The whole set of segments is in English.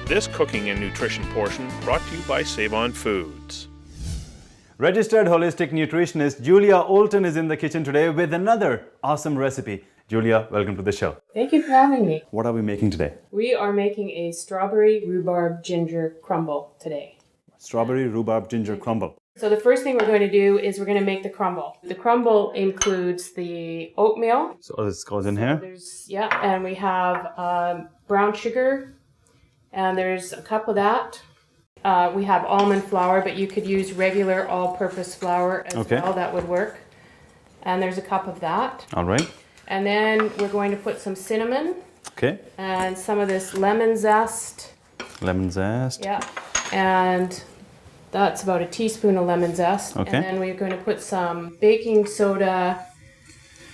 This cooking and nutrition portion brought to you by Save On Foods. Registered holistic nutritionist Julia Olton is in the kitchen today with another awesome recipe. Julia, welcome to the show. Thank you for having me. What are we making today? We are making a strawberry rhubarb ginger crumble today. Strawberry rhubarb ginger crumble. So the first thing we're going to do is we're going to make the crumble. The crumble includes the oatmeal. So this goes in here? And we have brown sugar, and there's a cup of that. We have almond flour, but you could use regular all-purpose flour as well. That would work. And there's a cup of that. All right. And then we're going to put some cinnamon. Okay. And some of this lemon zest. Lemon zest. Yeah. And that's about a teaspoon of lemon zest. Okay. And then we're going to put some baking soda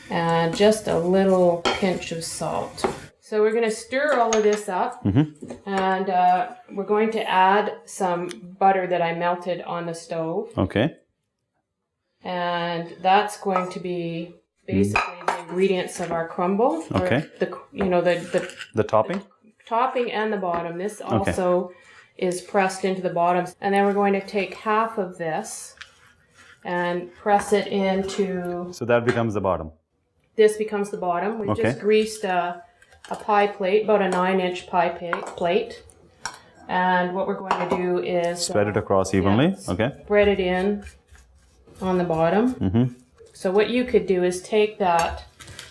and just a little pinch of salt. So we're going to stir all of this up. And we're going to add some butter that I melted on the stove. Okay. And that's going to be basically the ingredients of our crumble. Okay. The topping? The topping and the bottom. This also is pressed into the bottom. And then we're going to take half of this and press it into... So that becomes the bottom. This becomes the bottom. We just greased a pie plate, about a 9-inch pie plate. And what we're going to do is... Spread it across evenly. Spread it in on the bottom. So what you could do is take that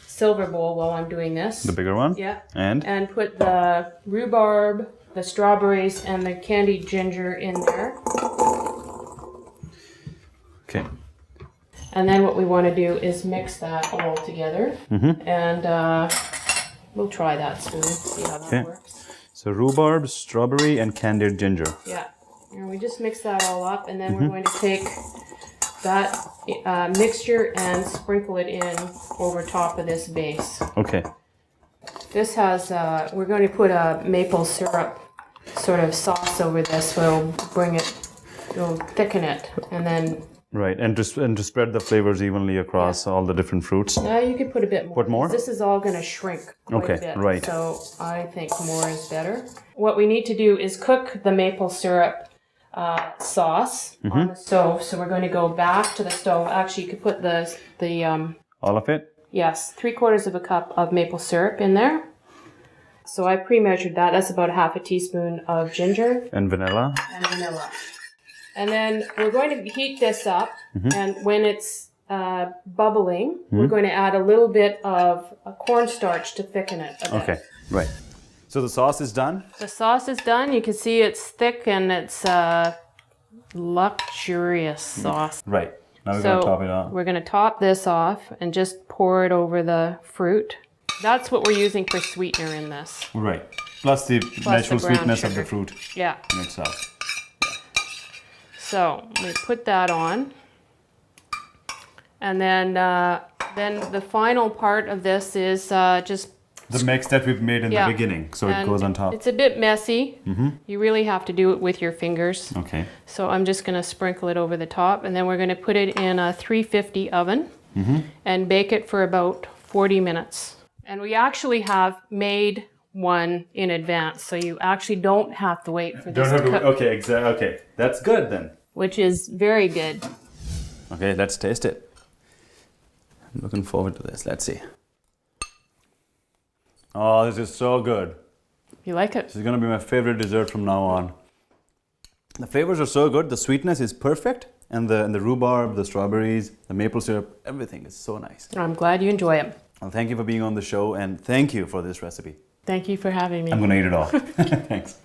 silver bowl while I'm doing this. The bigger one? Yeah. And put the rhubarb, the strawberries, and the candied ginger in there. Okay. And then what we want to do is mix that all together. And we'll try that soon, see how that works. So rhubarb, strawberry, and candied ginger. Yeah. And we just mix that all up, and then we're going to take that mixture and sprinkle it in over top of this base. Okay. This has, we're going to put a maple syrup sort of sauce over this, so it'll thicken it, and then... Right, and to spread the flavors evenly across all the different fruits. You could put a bit more. Put more? This is all going to shrink quite a bit. Right. So I think more is better. What we need to do is cook the maple syrup sauce on the stove. So we're going to go back to the stove. Actually, you could put the all of it? Yes, 3/4 of a cup of maple syrup in there. So I pre-measured that. That's about half a teaspoon of ginger. And vanilla? And vanilla. And then we're going to heat this up. And when it's bubbling, we're going to add a little bit of cornstarch to thicken it a bit. Okay, right. So the sauce is done? The sauce is done. You can see it's thick and it's luxurious sauce. Right. Now we're going to top it off. We're going to top this off and just pour it over the fruit. That's what we're using for sweetener in this. Right. Plus the natural sweetness of the fruit. Yeah. In itself. So we put that on. And then the final part of this is just... The mix that we've made in the beginning, so it goes on top. It's a bit messy. You really have to do it with your fingers. Okay. So I'm just going to sprinkle it over the top, and then we're going to put it in a 350 oven and bake it for about 40 minutes. And we actually have made one in advance, so you actually don't have to wait for this to cook. Okay, exactly. Okay, that's good then. Which is very good. Okay, let's taste it. I'm looking forward to this. Let's see. Oh, this is so good. You like it? This is going to be my favorite dessert from now on. The flavors are so good. The sweetness is perfect. And the rhubarb, the strawberries, the maple syrup, everything is so nice. I'm glad you enjoy it. Well, thank you for being on the show, and thank you for this recipe. Thank you for having me. I'm going to eat it all. Thanks.